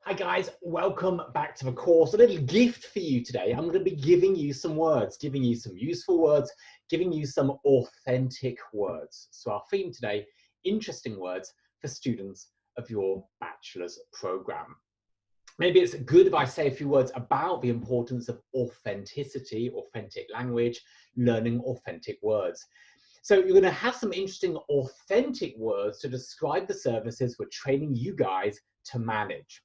Hi guys, welcome back to the course. A little gift for you today. I'm going to be giving you some words, giving you some useful words, giving you some authentic words. So our theme today, interesting words for students of your bachelor's program. Maybe it's good if I say a few words about the importance of authenticity, authentic language, learning authentic words. So you're going to have some interesting authentic words to describe the services we're training you guys to manage.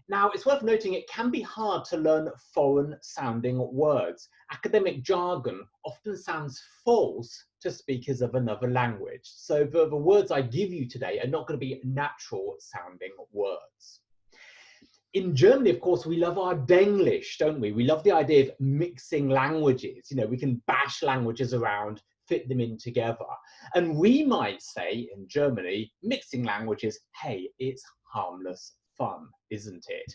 Now, it's worth noting it can be hard to learn foreign sounding words. Academic jargon often sounds false to speakers of another language. So the words I give you today are not going to be natural sounding words. In Germany, of course, we love our Denglish, don't we? We love the idea of mixing languages. You know, we can bash languages around, fit them in together. And we might say in Germany, mixing languages, hey, it's harmless fun, isn't it?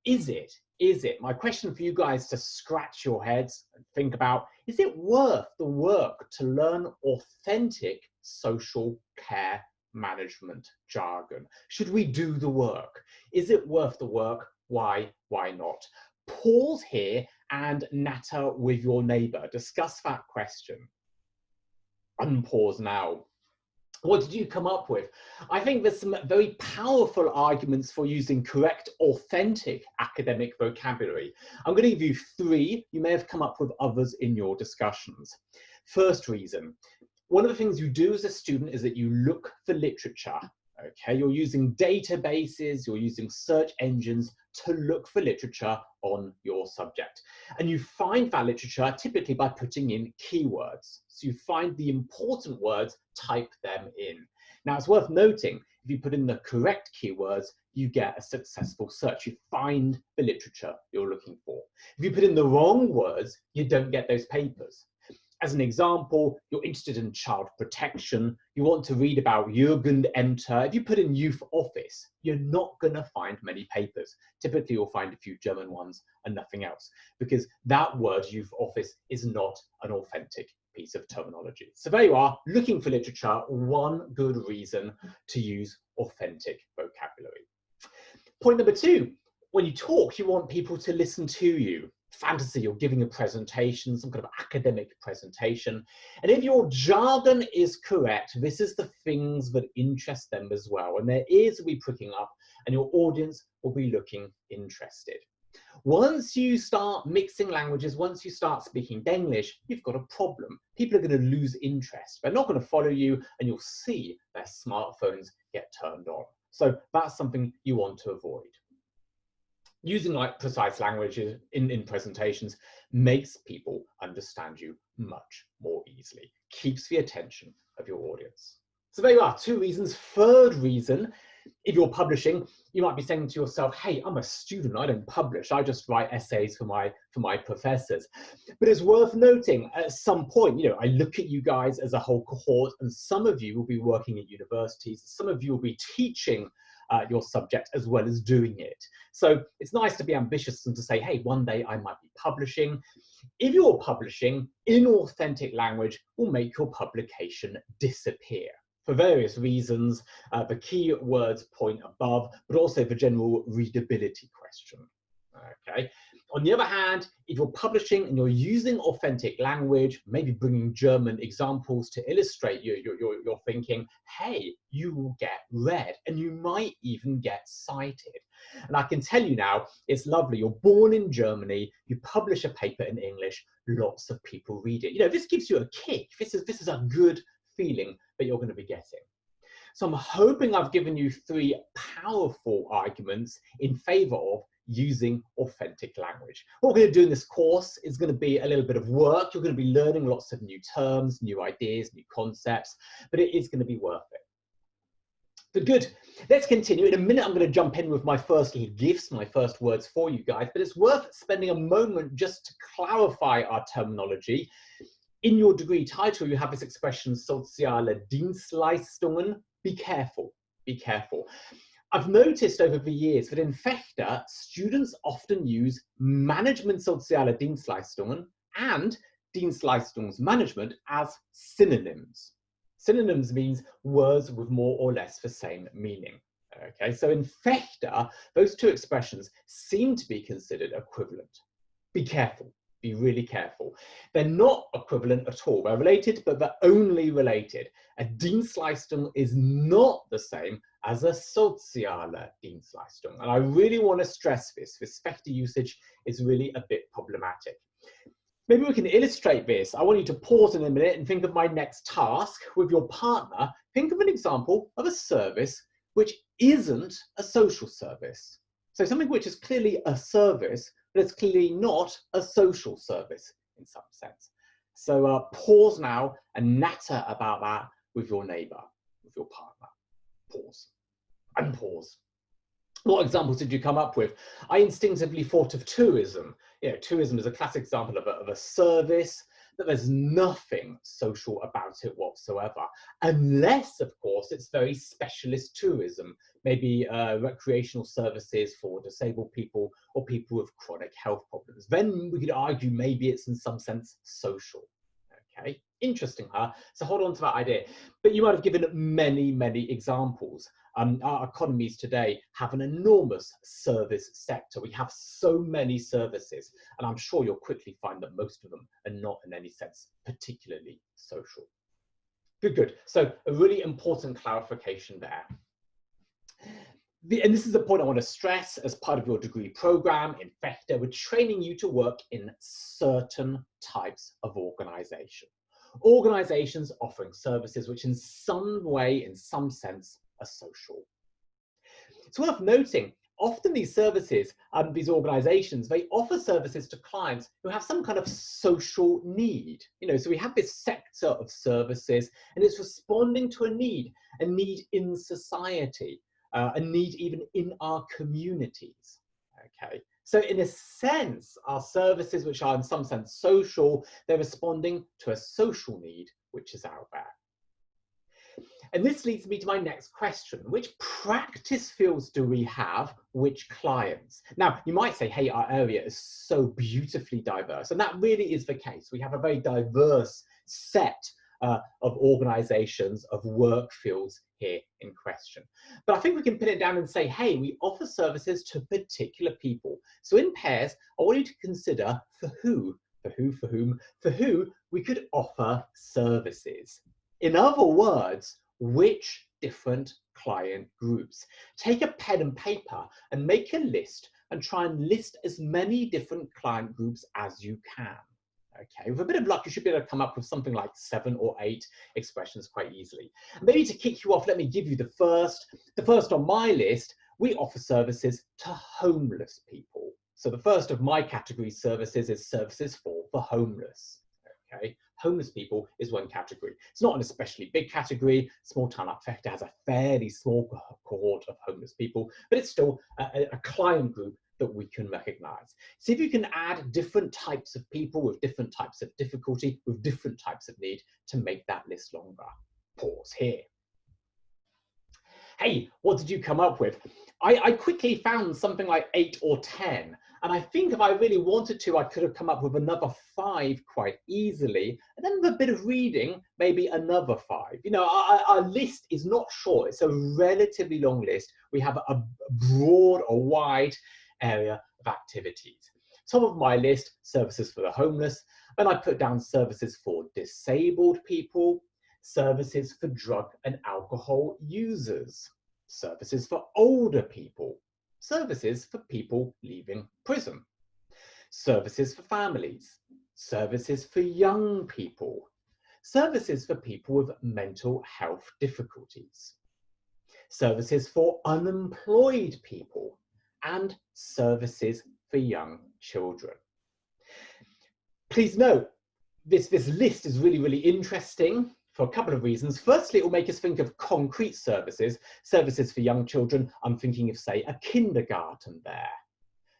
Is it? Is it? My question for you guys to scratch your heads and think about, is it worth the work to learn authentic social care management jargon? Should we do the work? Is it worth the work? Why not? Pause here and natter with your neighbor. Discuss that question. Unpause now. What did you come up with? I think there's some very powerful arguments for using correct, authentic academic vocabulary. I'm going to give you three. You may have come up with others in your discussions. First reason, one of the things you do as a student is that you look for literature. Okay, you're using databases, you're using search engines to look for literature on your subject. And you find that literature typically by putting in keywords. So you find the important words, type them in. Now it's worth noting, if you put in the correct keywords, you get a successful search. You find the literature you're looking for. If you put in the wrong words, you don't get those papers. As an example, you're interested in child protection, you want to read about Jugendämter. If you put in youth office, you're not going to find many papers. Typically, you'll find a few German ones and nothing else, because that word, youth office, is not an authentic piece of terminology. So there you are, looking for literature, one good reason to use authentic vocabulary. Point number two, when you talk, you want people to listen to you. Fantasy, you're giving a presentation, some kind of academic presentation. And if your jargon is correct, this is the things that interest them as well. And their ears will be pricking up and your audience will be looking interested. Once you start mixing languages, once you start speaking Denglish, you've got a problem. People are going to lose interest. They're not going to follow you and you'll see their smartphones get turned on. So that's something you want to avoid. Using like precise languages in presentations makes people understand you much more easily, keeps the attention of your audience. So there you are, two reasons. Third reason, if you're publishing, you might be saying to yourself, hey, I'm a student, I don't publish, I just write essays for my professors. But it's worth noting at some point, you know, I look at you guys as a whole cohort, and some of you will be working at universities, some of you will be teaching your subject as well as doing it. So it's nice to be ambitious and to say, hey, one day I might be publishing. If you're publishing, inauthentic language will make your publication disappear for various reasons, the key words point above, but also the general readability question. Okay. On the other hand, if you're publishing and you're using authentic language, maybe bringing German examples to illustrate your thinking, hey, you will get read and you might even get cited. And I can tell you now, it's lovely. You're born in Germany, you publish a paper in English, lots of people read it. You know, this gives you a kick. This is a good feeling that you're going to be getting. So I'm hoping I've given you three powerful arguments in favor of using authentic language. What we're going to do in this course is going to be a little bit of work. You're going to be learning lots of new terms, new ideas, new concepts, but it is going to be worth it. But good, let's continue. In a minute, I'm going to jump in with my first little gifts, my first words for you guys, but it's worth spending a moment just to clarify our terminology. In your degree title, you have this expression, Soziale Dienstleistungen. Be careful, be careful. I've noticed over the years that in Fechter, students often use Management Sozialer Dienstleistungen and Dienstleistungsmanagement as synonyms. Synonyms means words with more or less the same meaning. Okay, so in Fechter, those two expressions seem to be considered equivalent. Be careful, be really careful. They're not equivalent at all. They're related, but they're only related. A Dienstleistung is not the same as a Soziale Dienstleistung. And I really want to stress this. This Fechter usage is really a bit problematic. Maybe we can illustrate this. I want you to pause in a minute and think of my next task with your partner. Think of an example of a service which isn't a social service. So something which is clearly a service, but it's clearly not a social service in some sense. So pause now and natter about that with your neighbor, with your partner. Pause and pause. What examples did you come up with? I instinctively thought of tourism. You know, tourism is a classic example of a service that there's nothing social about it whatsoever, unless, of course, it's very specialist tourism, maybe recreational services for disabled people or people with chronic health problems. Then we could argue maybe it's in some sense social. Okay, interesting, huh? So hold on to that idea. But you might have given many, many examples. Our economies today have an enormous service sector. We have so many services, and I'm sure you'll quickly find that most of them are not in any sense particularly social. Good, good. So a really important clarification there. And this is a point I want to stress as part of your degree program in Fechter. We're training you to work in certain types of organization. Organizations offering services which in some way, in some sense, are social. It's worth noting, often these services, these organizations, they offer services to clients who have some kind of social need. You know, so we have this sector of services and it's responding to a need in society. A need even in our communities, okay? So in a sense, our services, which are in some sense social, they're responding to a social need which is out there. And this leads me to my next question. Which practice fields do we have? Which clients? Now, you might say, hey, our area is so beautifully diverse. And that really is the case. We have a very diverse set of organizations, of work fields here in question. But I think we can pin it down and say, hey, we offer services to particular people. So in pairs, I want you to consider for who we could offer services. In other words, which different client groups. Take a pen and paper and make a list and try and list as many different client groups as you can. Okay, with a bit of luck, you should be able to come up with something like 7 or 8 expressions quite easily. Maybe to kick you off, let me give you the first. The first on my list, we offer services to homeless people. So the first of my category services is services for the homeless. Okay, homeless people is one category. It's not an especially big category. Small town like Fechter has a fairly small cohort of homeless people, but it's still a client group that we can recognize. See if you can add different types of people with different types of difficulty, with different types of need to make that list longer. Pause here. Hey, what did you come up with? I quickly found something like 8 or 10. And I think if I really wanted to, I could have come up with another 5 quite easily. And then with a bit of reading, maybe another 5. You know, our list is not short. It's a relatively long list. We have a broad or wide area of activities. Top of my list, services for the homeless. And I put down services for disabled people, services for drug and alcohol users, services for older people, services for people leaving prison, services for families, services for young people, services for people with mental health difficulties, services for unemployed people, and services for young children. Please note, this list is really, really interesting for a couple of reasons. Firstly, it will make us think of concrete services. Services for young children, I'm thinking of, say, a kindergarten there.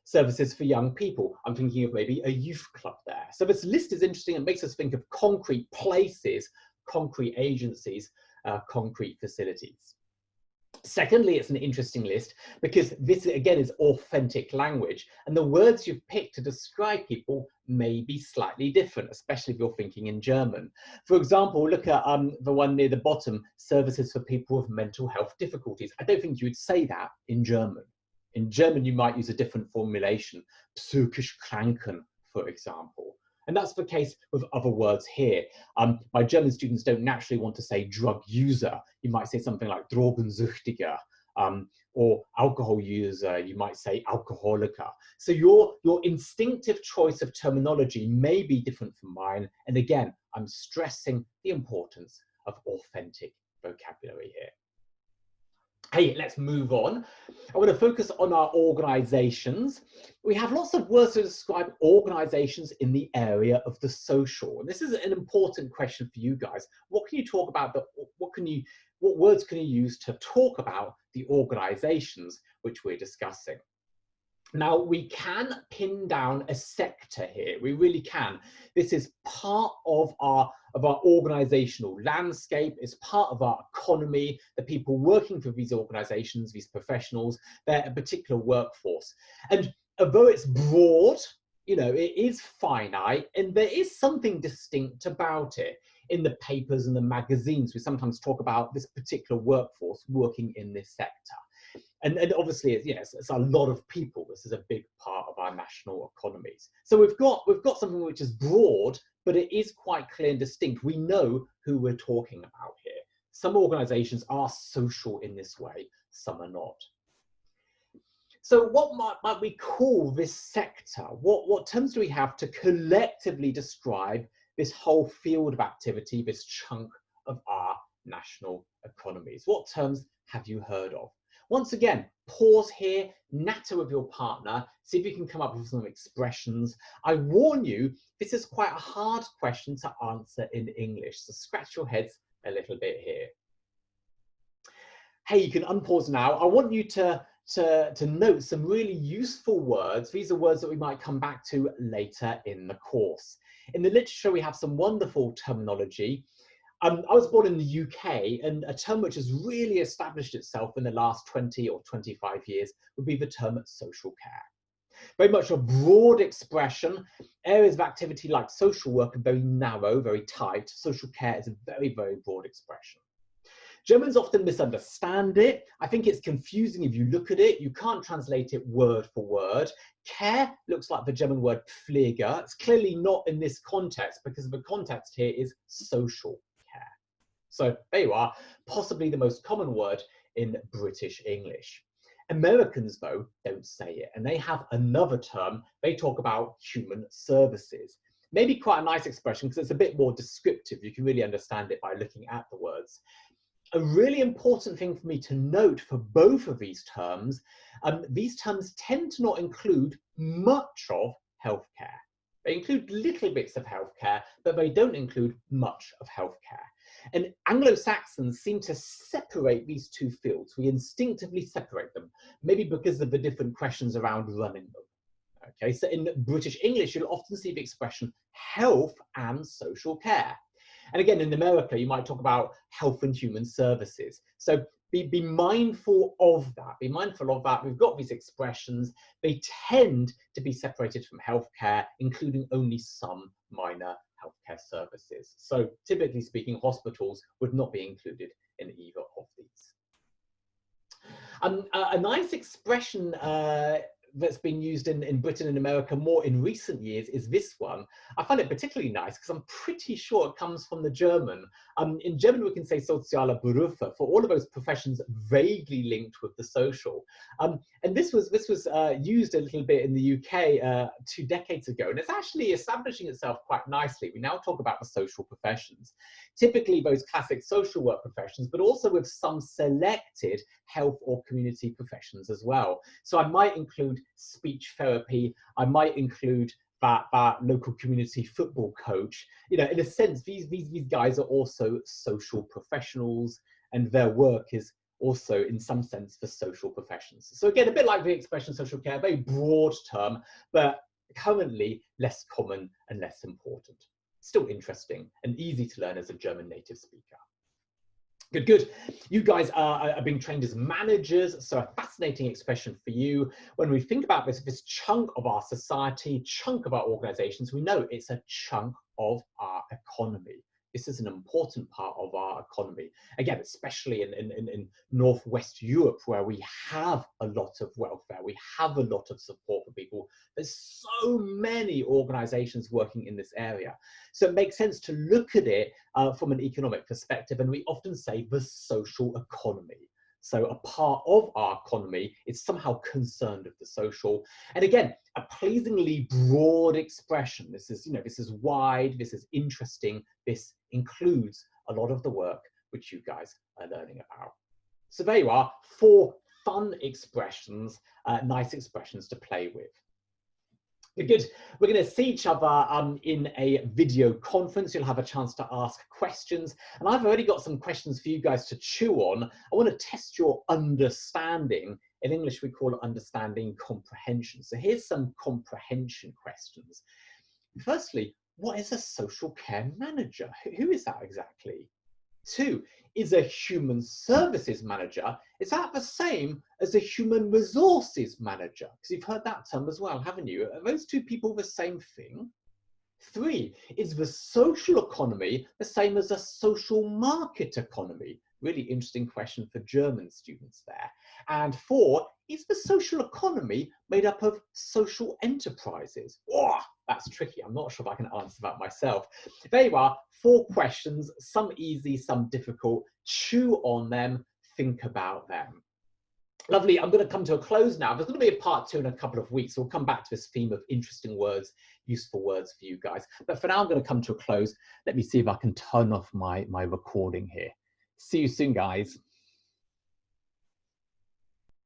Services for young people, I'm thinking of maybe a youth club there. So this list is interesting and makes us think of concrete places, concrete agencies, concrete facilities. Secondly, it's an interesting list because this again is authentic language, and the words you've picked to describe people may be slightly different, especially if you're thinking in German. For example, look at the one near the bottom, services for people with mental health difficulties. I don't think you would say that in German. In German, you might use a different formulation, psychisch Kranken, for example. And that's the case with other words here. My German students don't naturally want to say drug user. You might say something like Drogensüchtiger, or alcohol user, you might say Alkoholiker. So your instinctive choice of terminology may be different from mine. And again, I'm stressing the importance of authentic vocabulary here. Hey, let's move on. I want to focus on our organizations. We have lots of words to describe organizations in the area of the social. And this is an important question for you guys. What can you talk about? What words can you use to talk about the organizations which we're discussing? Now, we can pin down a sector here. We really can. This is part of our organizational landscape. It's part of our economy, the people working for these organizations, these professionals, their particular workforce. And although it's broad, you know, it is finite, and there is something distinct about it. In the papers and the magazines, we sometimes talk about this particular workforce working in this sector. And obviously, yes, it's a lot of people. This is a big part of our national economies. So we've got something which is broad, but it is quite clear and distinct. We know who we're talking about here. Some organizations are social in this way, some are not. So what might we call this sector? What terms do we have to collectively describe this whole field of activity, this chunk of our national economies? What terms have you heard of? Once again, pause here, natter with your partner, see if you can come up with some expressions. I warn you, this is quite a hard question to answer in English, so scratch your heads a little bit here. Hey, you can unpause now. I want you to note some really useful words. These are words that we might come back to later in the course. In the literature, we have some wonderful terminology. I was born in the UK, and a term which has really established itself in the last 20 or 25 years would be the term social care. Very much a broad expression. Areas of activity like social work are very narrow, very tight. Social care is a very, very broad expression. Germans often misunderstand it. I think it's confusing if you look at it. You can't translate it word for word. Care looks like the German word Pflege. It's clearly not in this context because the context here is social care. So there you are, possibly the most common word in British English. Americans, though, don't say it, and they have another term. They talk about human services. Maybe quite a nice expression because it's a bit more descriptive. You can really understand it by looking at the words. A really important thing for me to note for both of these terms tend to not include much of healthcare. They include little bits of healthcare, but they don't include much of healthcare. And Anglo-Saxons seem to separate these two fields. We instinctively separate them, maybe because of the different questions around running them. Okay, so in British English, you'll often see the expression health and social care. And again, in America, you might talk about health and human services. So be mindful of that. Be mindful of that. We've got these expressions. They tend to be separated from healthcare, including only some minor healthcare services. So typically speaking, hospitals would not be included in either of these. A nice expression that's been used in Britain and America more in recent years is this one. I find it particularly nice because I'm pretty sure it comes from the German. In German, we can say Soziale Berufe for all of those professions vaguely linked with the social. And this was used a little bit in the UK 2 decades ago, and it's actually establishing itself quite nicely. We now talk about the social professions, typically those classic social work professions, but also with some selected health or community professions as well. So I might include speech therapy, I might include that local community football coach. You know, in a sense, these guys are also social professionals, and their work is also, in some sense, for social professions. So again, a bit like the expression social care, very broad term, but currently less common and less important. Still interesting and easy to learn as a German native speaker. Good, good. You guys are being trained as managers, so a fascinating expression for you. When we think about this chunk of our society, chunk of our organizations, we know it's a chunk of our economy. This is an important part of our economy. Again, especially in Northwest Europe, where we have a lot of welfare, we have a lot of support for people. There's so many organizations working in this area. So it makes sense to look at it from an economic perspective, and we often say the social economy. So a part of our economy is somehow concerned with the social. And again, a pleasingly broad expression. This is, this is wide, this is interesting, this includes a lot of the work which you guys are learning about. So there you are, 4 fun expressions, nice expressions to play with. Good. We're going to see each other in a video conference. You'll have a chance to ask questions. And I've already got some questions for you guys to chew on. I want to test your understanding. In English, we call it understanding comprehension. So here's some comprehension questions. Firstly, what is a social care manager? Who is that exactly? 2, is a human services manager, is that the same as a human resources manager? Because you've heard that term as well, haven't you? Are those 2 people the same thing? 3, is the social economy the same as a social market economy? Really interesting question for German students there. And 4, is the social economy made up of social enterprises? Oh, that's tricky. I'm not sure if I can answer that myself. There you are, 4 questions, some easy, some difficult. Chew on them, think about them. Lovely, I'm going to come to a close now. There's going to be a part 2 in a couple of weeks. We'll come back to this theme of interesting words, useful words for you guys. But for now, I'm going to come to a close. Let me see if I can turn off my recording here. See you soon, guys.